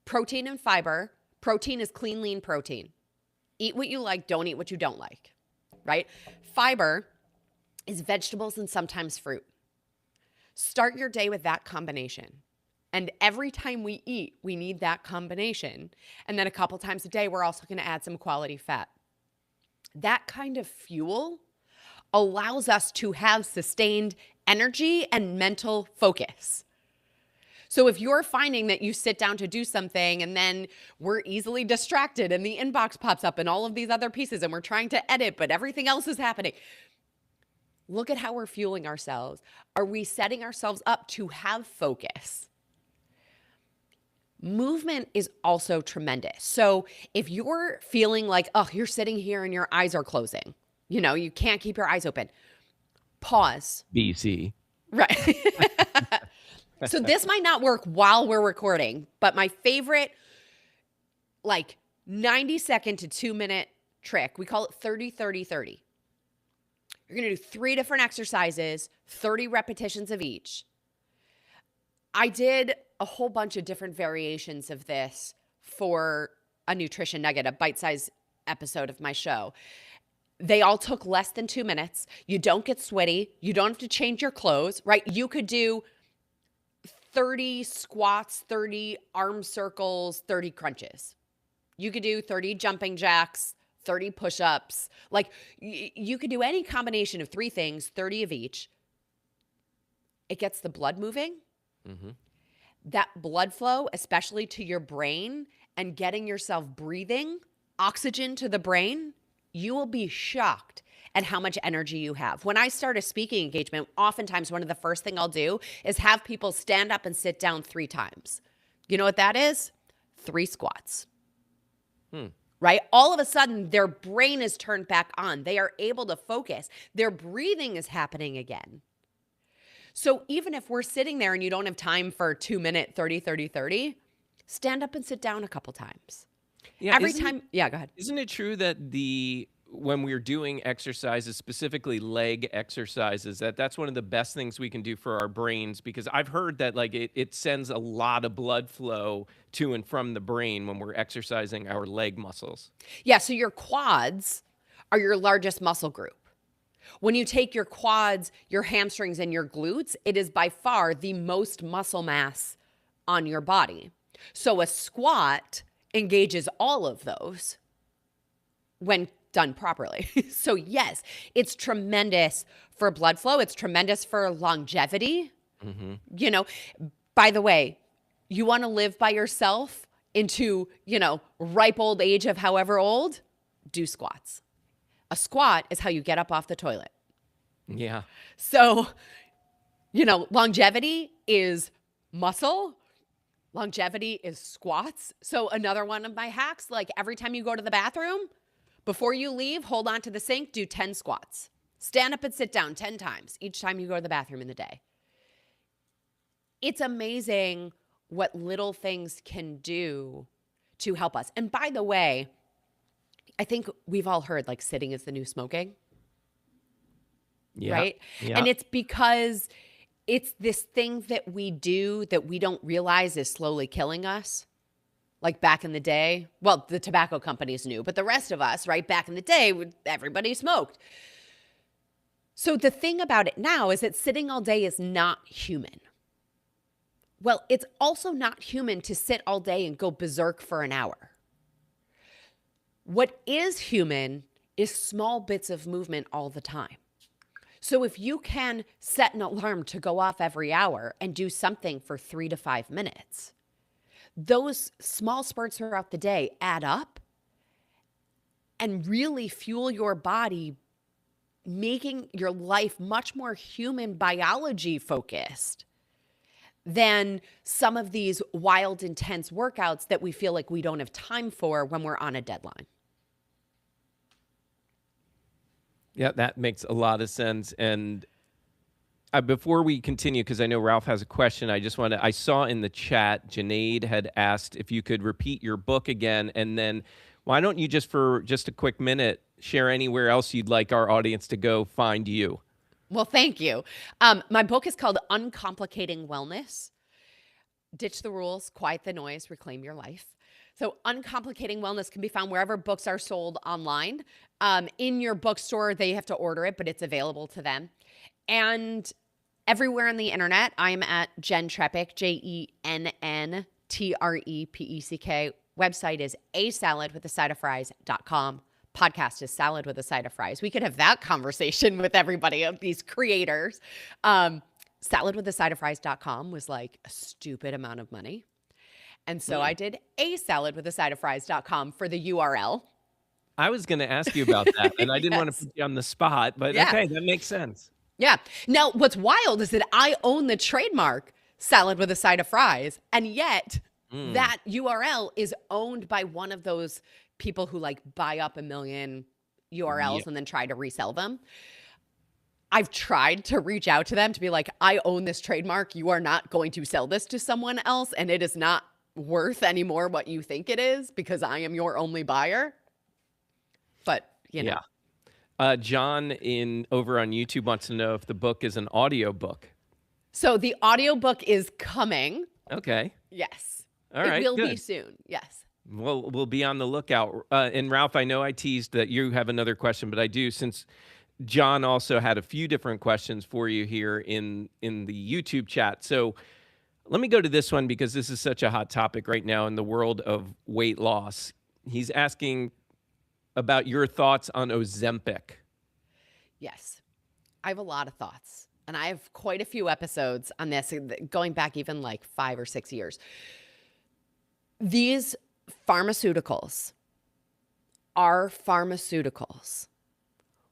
Protein and fiber. Protein is clean, lean protein. Eat what you like, don't eat what you don't like, right? Fiber is vegetables and sometimes fruit. Start your day with that combination. And every time we eat, we need that combination. And then a couple times a day, we're also going to add some quality fat. That kind of fuel allows us to have sustained energy and mental focus. So if you're finding that you sit down to do something and then we're easily distracted and the inbox pops up and all of these other pieces and we're trying to edit, but everything else is happening, look at how we're fueling ourselves. Are we setting ourselves up to have focus? Movement is also tremendous. So if you're feeling like, you're sitting here and your eyes are closing, you can't keep your eyes open, pause. BC. Right. So this might not work while we're recording, but my favorite 90-second to 2-minute trick, we call it 30-30-30. You're going to do 3 different exercises, 30 repetitions of each. I did a whole bunch of different variations of this for a Nutrition Nugget, a bite-sized episode of my show. They all took less than 2 minutes. You don't get sweaty. You don't have to change your clothes, right? You could do 30 squats, 30 arm circles, 30 crunches. You could do 30 jumping jacks, 30 push-ups. You could do any combination of 3 things, 30 of each. It gets the blood moving. Mm-hmm. That blood flow, especially to your brain, and getting yourself breathing oxygen to the brain, you will be shocked at how much energy you have. When I start a speaking engagement, oftentimes one of the first thing I'll do is have people stand up and sit down 3 times. You know what that is? 3 squats. Right? All of a sudden, their brain is turned back on. They are able to focus. Their breathing is happening again. So even if we're sitting there and you don't have time for 2-minute 30-30-30, stand up and sit down a couple times. Yeah, Every time, yeah, go ahead. isn't it true that when we're doing exercises, specifically leg exercises, that's one of the best things we can do for our brains? Because I've heard that like it sends a lot of blood flow to and from the brain when we're exercising our leg muscles. Yeah, so your quads are your largest muscle group. When you take your quads, your hamstrings, and your glutes, it is by far the most muscle mass on your body. So a squat engages all of those when done properly. So yes, it's tremendous for blood flow. It's tremendous for longevity. You know, by the way, you want to live by yourself into, ripe old age of however old, do squats. A squat is how you get up off the toilet. Yeah. So, longevity is muscle. Longevity is squats. So another one of my hacks, like every time you go to the bathroom, before you leave, hold on to the sink, do 10 squats. Stand up and sit down 10 times each time you go to the bathroom in the day. It's amazing what little things can do to help us. And by the way, I think we've all heard like sitting is the new smoking. Yeah. Right? Yeah. And it's because it's this thing that we do that we don't realize is slowly killing us. Like back in the day, well, the tobacco companies knew, but the rest of us, right, back in the day, everybody smoked. So the thing about it now is that sitting all day is not human. Well, it's also not human to sit all day and go berserk for an hour. What is human is small bits of movement all the time. So if you can set an alarm to go off every hour and do something for 3 to 5 minutes, those small spurts throughout the day add up and really fuel your body, making your life much more human biology focused than some of these wild, intense workouts that we feel like we don't have time for when we're on a deadline. Yeah, that makes a lot of sense. And before we continue, because I know Ralph has a question, I saw in the chat, Janaid had asked if you could repeat your book again. And then why don't you for just a quick minute, share anywhere else you'd like our audience to go find you? Well, thank you. My book is called Uncomplicating Wellness. Ditch the rules, quiet the noise, reclaim your life. So Uncomplicating Wellness can be found wherever books are sold online. In your bookstore, they have to order it, but it's available to them. And everywhere on the internet, I'm at Jenn Trepeck, JENNTREPECK. Website is asaladwithasideoffries.com. Podcast is Salad with a Side of Fries. We could have that conversation with everybody of these creators. Saladwithasideoffries.com was like a stupid amount of money. And so I did asaladwithasideoffries.com for the URL. I was going to ask you about that, and I didn't want to put you on the spot, but okay, that makes sense. Yeah. Now, what's wild is that I own the trademark Salad with a Side of Fries, and yet that URL is owned by one of those people who like buy up a million URLs and then try to resell them. I've tried to reach out to them to be like, I own this trademark. You are not going to sell this to someone else, and it is not worth anymore what you think it is because I am your only buyer. But, Yeah. John over on YouTube wants to know if the book is an audio book. So the audiobook is coming. Okay. Yes. All right. It will good. be soon. Yes. Well, we'll be on the lookout. And Ralph, I know I teased that you have another question, but I do, since John also had a few different questions for you here in the YouTube chat. So let me go to this one because this is such a hot topic right now in the world of weight loss. He's asking about your thoughts on Ozempic. Yes. I have a lot of thoughts, and I have quite a few episodes on this, going back even like 5 or 6 years. These pharmaceuticals are pharmaceuticals,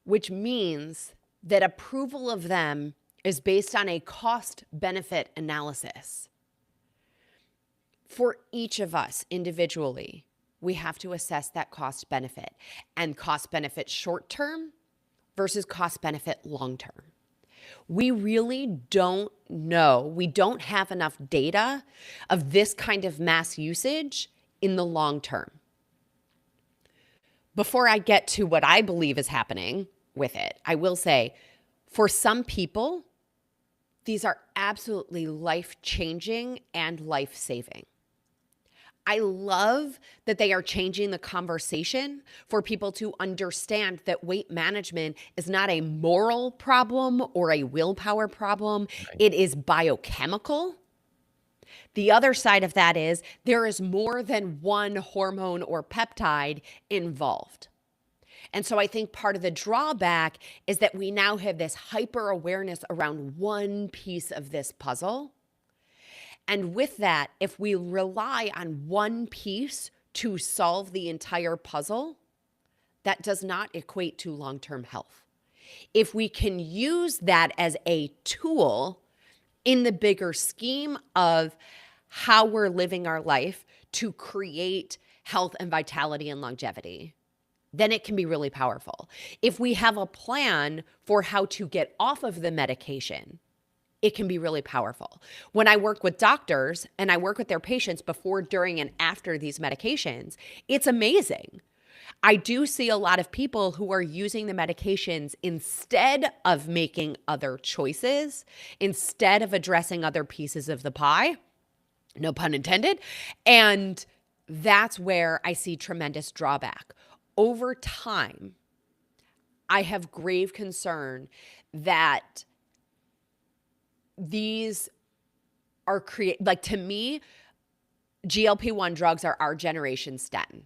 which means that approval of them is based on a cost-benefit analysis. For each of us individually, we have to assess that cost-benefit, and cost-benefit short-term versus cost-benefit long-term. We really don't know. We don't have enough data of this kind of mass usage in the long term. before I get to what I believe is happening with it, I will say for some people, these are absolutely life-changing and life-saving. I love that they are changing the conversation for people to understand that weight management is not a moral problem or a willpower problem. Right. It is biochemical. The other side of that is there is more than one hormone or peptide involved. And so I think part of the drawback is that we now have this hyper awareness around one piece of this puzzle. And with that, if we rely on one piece to solve the entire puzzle, that does not equate to long-term health. If we can use that as a tool in the bigger scheme of how we're living our life to create health and vitality and longevity, then it can be really powerful. If we have a plan for how to get off of the medication, it can be really powerful. When I work with doctors and I work with their patients before, during, and after these medications, it's amazing. I do see a lot of people who are using the medications instead of making other choices, instead of addressing other pieces of the pie, no pun intended. And that's where I see tremendous drawback. Over time, I have grave concern that these are to me, GLP-1 drugs are our generation statin.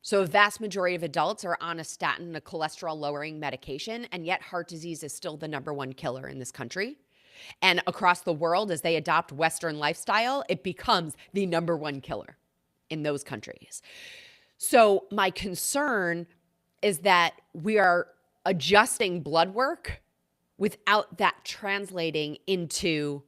So a vast majority of adults are on a statin, a cholesterol lowering medication, and yet heart disease is still the #1 killer in this country. And across the world, as they adopt Western lifestyle, it becomes the #1 killer in those countries. So my concern is that we are adjusting blood work without that translating into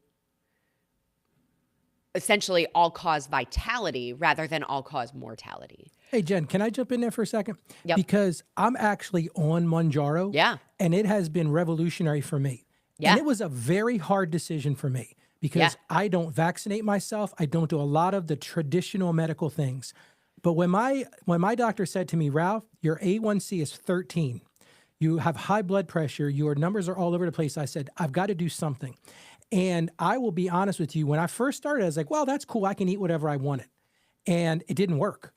essentially all-cause vitality rather than all-cause mortality. Hey, Jen, can I jump in there for a second? Yep. Because I'm actually on Mounjaro. Yeah. And it has been revolutionary for me. Yeah. And it was a very hard decision for me because I don't vaccinate myself. I don't do a lot of the traditional medical things. But when my doctor said to me, Ralph, your A1C is 13. You have high blood pressure. Your numbers are all over the place. I said, I've got to do something. And I will be honest with you. When I first started, I was like, well, that's cool. I can eat whatever I wanted. And it didn't work.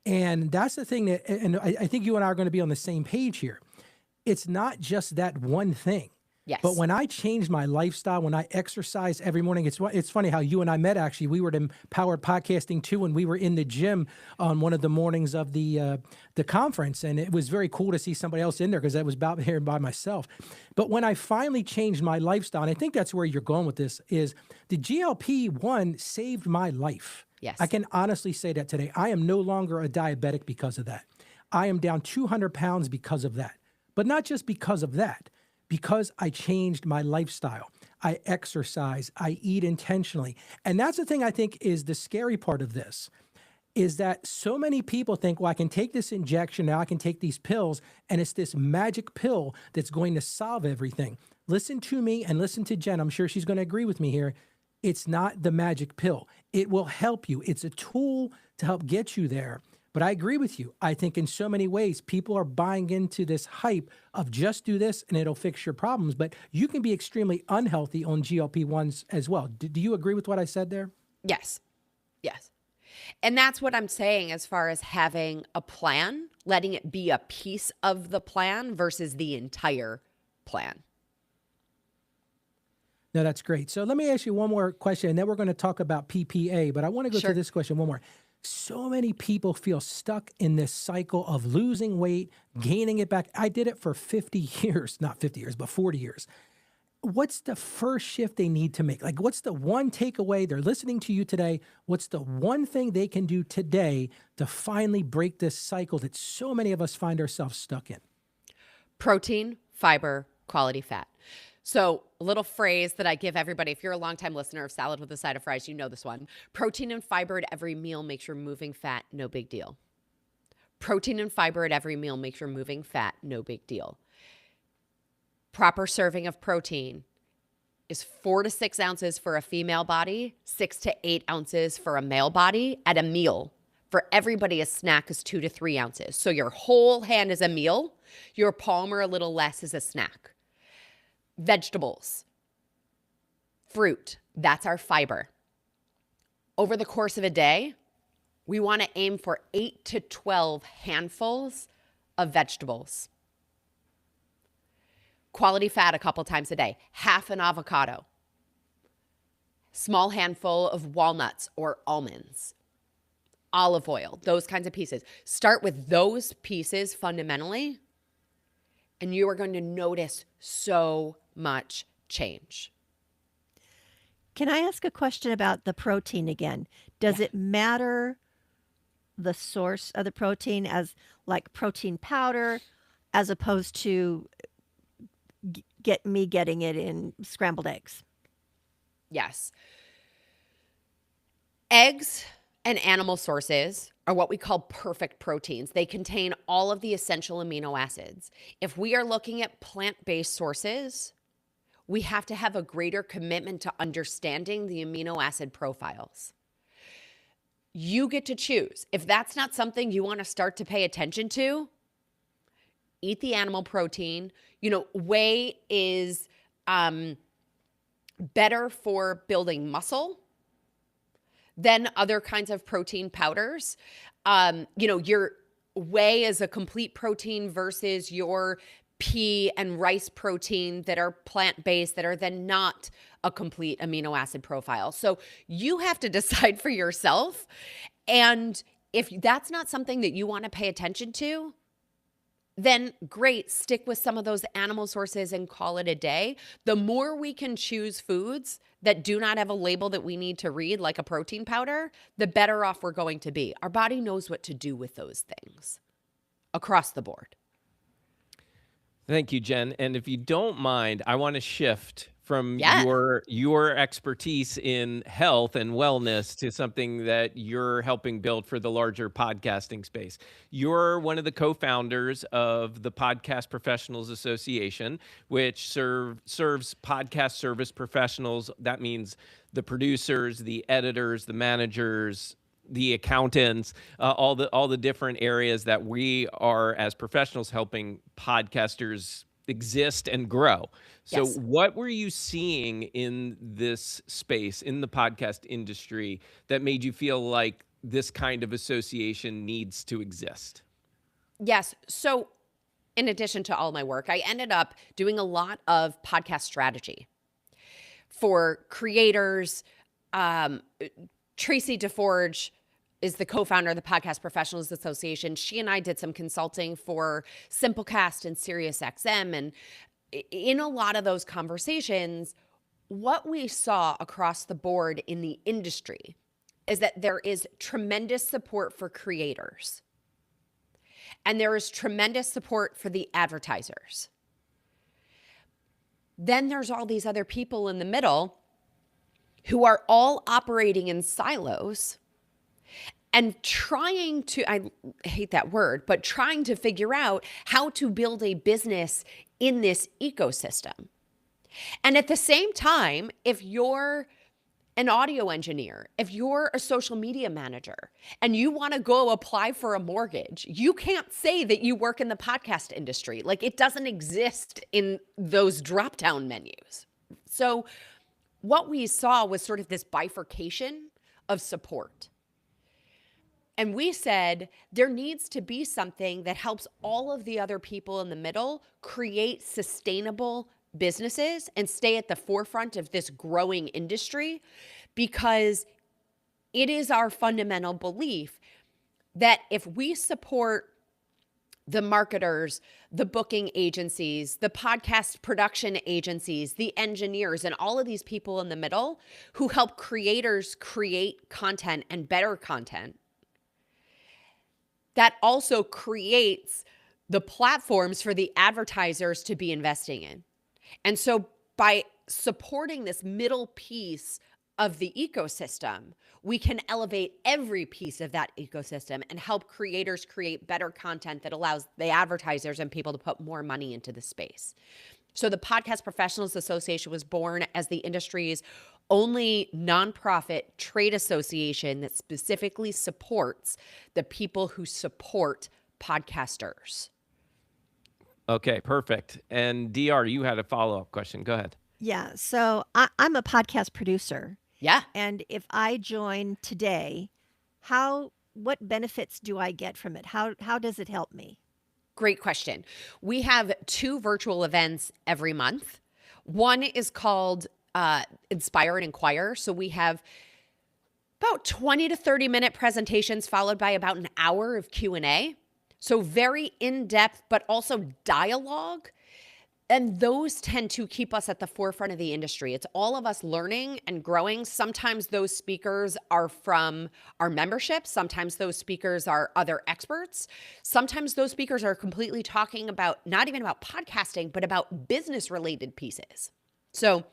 And that's the thing that, and I think you and I are going to be on the same page here. It's not just that one thing. Yes. But when I changed my lifestyle, when I exercise every morning, it's funny how you and I met, actually. We were in Powered Podcasting too, and we were in the gym on one of the mornings of the conference. And it was very cool to see somebody else in there because I was about here by myself. But when I finally changed my lifestyle, and I think that's where you're going with this, is the GLP-1 saved my life. Yes. I can honestly say that today. I am no longer a diabetic because of that. I am down 200 pounds because of that. But not just because of that. Because I changed my lifestyle. I exercise, I eat intentionally. And that's the thing I think is the scary part of this, is that so many people think, well, I can take this injection, now I can take these pills, and it's this magic pill that's going to solve everything. Listen to me and listen to Jen. I'm sure she's going to agree with me here. It's not the magic pill. It will help you. It's a tool to help get you there. But I agree with you. I think in so many ways, people are buying into this hype of just do this and it'll fix your problems. But you can be extremely unhealthy on GLP-1s as well. Do you agree with what I said there? Yes. Yes. And that's what I'm saying as far as having a plan, letting it be a piece of the plan versus the entire plan. No, that's great. So let me ask you one more question, and then we're going to talk about PPA. But I want to go to this question one more. So many people feel stuck in this cycle of losing weight, gaining it back. I did it for 50 years, not 50 years, but 40 years. What's the first shift they need to make? Like, what's the one takeaway? They're listening to you today. What's the one thing they can do today to finally break this cycle that so many of us find ourselves stuck in? Protein, fiber, quality fat. So a little phrase that I give everybody, if you're a longtime listener of Salad with a Side of Fries, you know this one. Protein and fiber at every meal makes your moving fat no big deal. Protein and fiber at every meal makes your moving fat no big deal. Proper serving of protein is 4 to 6 ounces for a female body, 6 to 8 ounces for a male body at a meal For everybody, a snack is 2 to 3 ounces. So your whole hand is a meal. Your palm or a little less is a snack. Vegetables, fruit, that's our fiber. Over the course of a day, we want to aim for 8 to 12 handfuls of vegetables. Quality fat a couple times a day, half an avocado, small handful of walnuts or almonds, olive oil, those kinds of pieces. Start with those pieces fundamentally, and you are going to notice so much change. Can I ask a question about the protein again? Does it matter the source of the protein, as like protein powder, as opposed to getting it in scrambled eggs? Yes. Eggs and animal sources are what we call perfect proteins. They contain all of the essential amino acids. If we are looking at plant-based sources, we have to have a greater commitment to understanding the amino acid profiles. You get to choose. If that's not something you want to start to pay attention to, eat the animal protein. Whey is better for building muscle than other kinds of protein powders. Your whey is a complete protein versus your pea and rice protein that are plant-based, that are then not a complete amino acid profile. So you have to decide for yourself. And if that's not something that you want to pay attention to, then great, stick with some of those animal sources and call it a day. The more we can choose foods that do not have a label that we need to read, like a protein powder, the better off we're going to be. Our body knows what to do with those things across the board. Thank you, Jen. And if you don't mind, I want to shift from Yeah. your expertise in health and wellness to something that you're helping build for the larger podcasting space. You're one of the co-founders of the Podcast Professionals Association, which serves podcast service professionals. That means the producers, the editors, the managers, the accountants, all the different areas that we are as professionals helping podcasters exist and grow. So Yes. what were you seeing in this space, in the podcast industry, that made you feel like this kind of association needs to exist? Yes. So in addition to all my work, I ended up doing a lot of podcast strategy for creators. Tracy DeForge is the co-founder of the Podcast Professionals Association. She and I did some consulting for Simplecast and SiriusXM. And in a lot of those conversations, what we saw across the board in the industry is that there is tremendous support for creators. And there is tremendous support for the advertisers. Then there's all these other people in the middle who are all operating in silos and trying to, I hate that word, but trying to figure out how to build a business in this ecosystem. And at the same time, if you're an audio engineer, if you're a social media manager and you want to go apply for a mortgage, you can't say that you work in the podcast industry. Like, it doesn't exist in those drop-down menus. So what we saw was sort of this bifurcation of support. And we said there needs to be something that helps all of the other people in the middle create sustainable businesses and stay at the forefront of this growing industry, because it is our fundamental belief that if we support the marketers, the booking agencies, the podcast production agencies, the engineers, and all of these people in the middle who help creators create content and better content, that also creates the platforms for the advertisers to be investing in. And so by supporting this middle piece of the ecosystem, we can elevate every piece of that ecosystem and help creators create better content that allows the advertisers and people to put more money into the space. So the Podcast Professionals Association was born as the industry's only nonprofit trade association that specifically supports the people who support podcasters. Okay, perfect. And DR, you had a follow-up question. Go ahead. Yeah. So I'm a podcast producer. Yeah. And if I join today, what benefits do I get from it? How does it help me? Great question. We have 2 virtual events every month. One is called Inspire and Inquire. So we have about 20 to 30 minute presentations followed by about an hour of Q&A. So very in-depth, but also dialogue. And those tend to keep us at the forefront of the industry. It's all of us learning and growing. Sometimes those speakers are from our membership. Sometimes those speakers are other experts. Sometimes those speakers are completely talking about, not even about podcasting, but about business-related pieces. So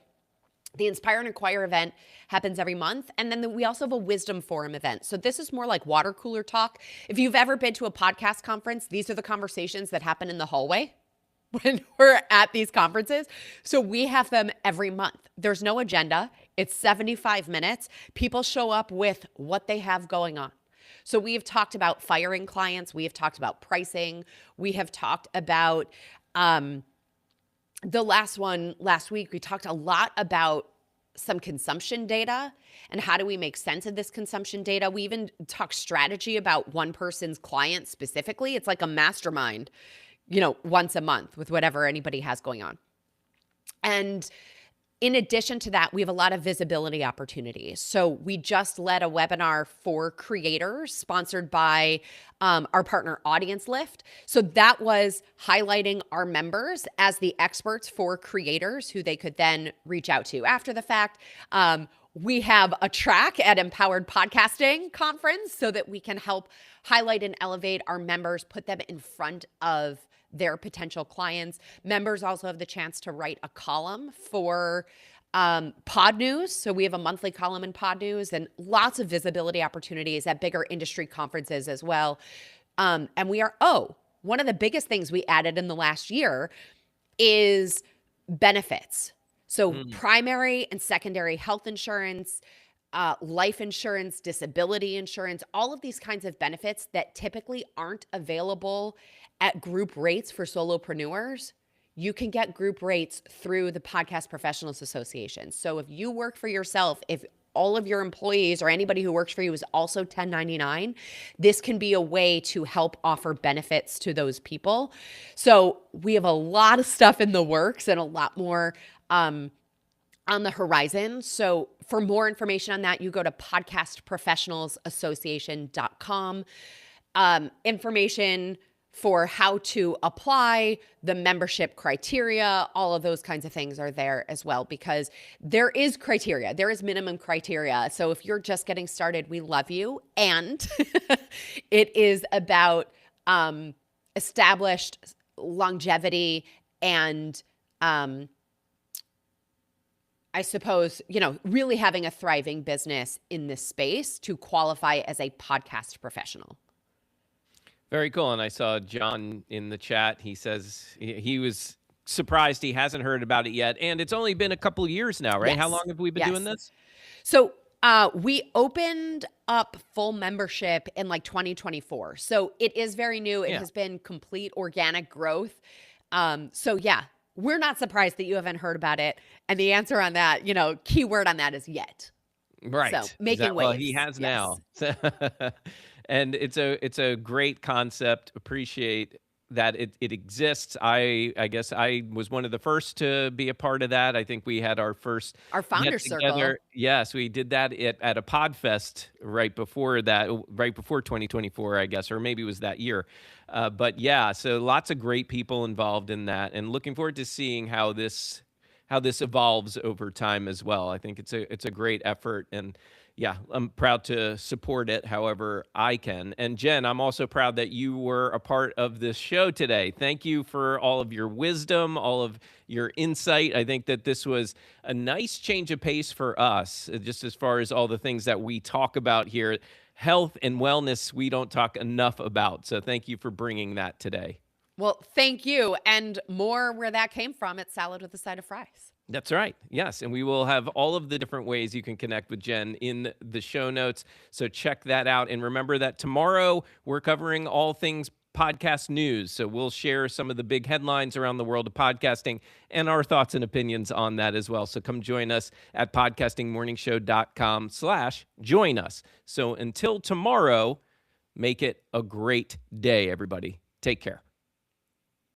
the Inspire and Inquire event happens every month. And then we also have a Wisdom Forum event. So this is more like water cooler talk. If you've ever been to a podcast conference, these are the conversations that happen in the hallway when we're at these conferences. So we have them every month. There's no agenda. It's 75 minutes. People show up with what they have going on. So we have talked about firing clients. We have talked about pricing. We have talked about the last week, we talked a lot about some consumption data and how do we make sense of this consumption data. We even talked strategy about one person's client specifically. It's like a mastermind, once a month with whatever anybody has going on. And in addition to that, we have a lot of visibility opportunities. So we just led a webinar for creators sponsored by our partner Audience Lift. So that was highlighting our members as the experts for creators who they could then reach out to after the fact. We have a track at Empowered Podcasting Conference so that we can help highlight and elevate our members, put them in front of their potential clients. Members also have the chance to write a column for Pod News. So we have a monthly column in Pod News and lots of visibility opportunities at bigger industry conferences as well. And one of the biggest things we added in the last year is benefits. So primary and secondary health insurance, life insurance, disability insurance, all of these kinds of benefits that typically aren't available at group rates for solopreneurs. You can get group rates through the Podcast Professionals Association. So if you work for yourself, if all of your employees or anybody who works for you is also 1099, this can be a way to help offer benefits to those people. So we have a lot of stuff in the works and a lot more on the horizon. So for more information on that, you go to podcastprofessionalsassociation.com. Information for how to apply, the membership criteria, all of those kinds of things are there as well, because there is criteria. There is minimum criteria. So if you're just getting started, we love you. And it is about established longevity and I suppose, really having a thriving business in this space to qualify as a podcast professional. Very cool. And I saw John in the chat. He says he was surprised he hasn't heard about it yet. And it's only been a couple of years now, right? Yes. How long have we been doing this? So we opened up full membership in 2024. So it is very new. It has been complete organic growth. So yeah, we're not surprised that you haven't heard about it. And the answer on that, key word on that is yet. Right. So making waves. Well, he has now. And it's a great concept. Appreciate that it exists. I guess I was one of the first to be a part of that. I think we had our founder circle. Yes, we did that at a Podfest right before 2024, I guess, or maybe it was that year. But yeah, so lots of great people involved in that, and looking forward to seeing how this evolves over time as well. I think it's a great effort, and yeah, I'm proud to support it however I can. And Jenn, I'm also proud that you were a part of this show today. Thank you for all of your wisdom, all of your insight. I think that this was a nice change of pace for us, just as far as all the things that we talk about here. Health and wellness, we don't talk enough about. So thank you for bringing that today. Well, thank you. And more where that came from at Salad with a Side of Fries. That's right. Yes. And we will have all of the different ways you can connect with Jenn in the show notes. So check that out. And remember that tomorrow we're covering all things podcast news. So we'll share some of the big headlines around the world of podcasting and our thoughts and opinions on that as well. So come join us at podcastingmorningshow.com/join us. So until tomorrow, make it a great day, everybody. Take care.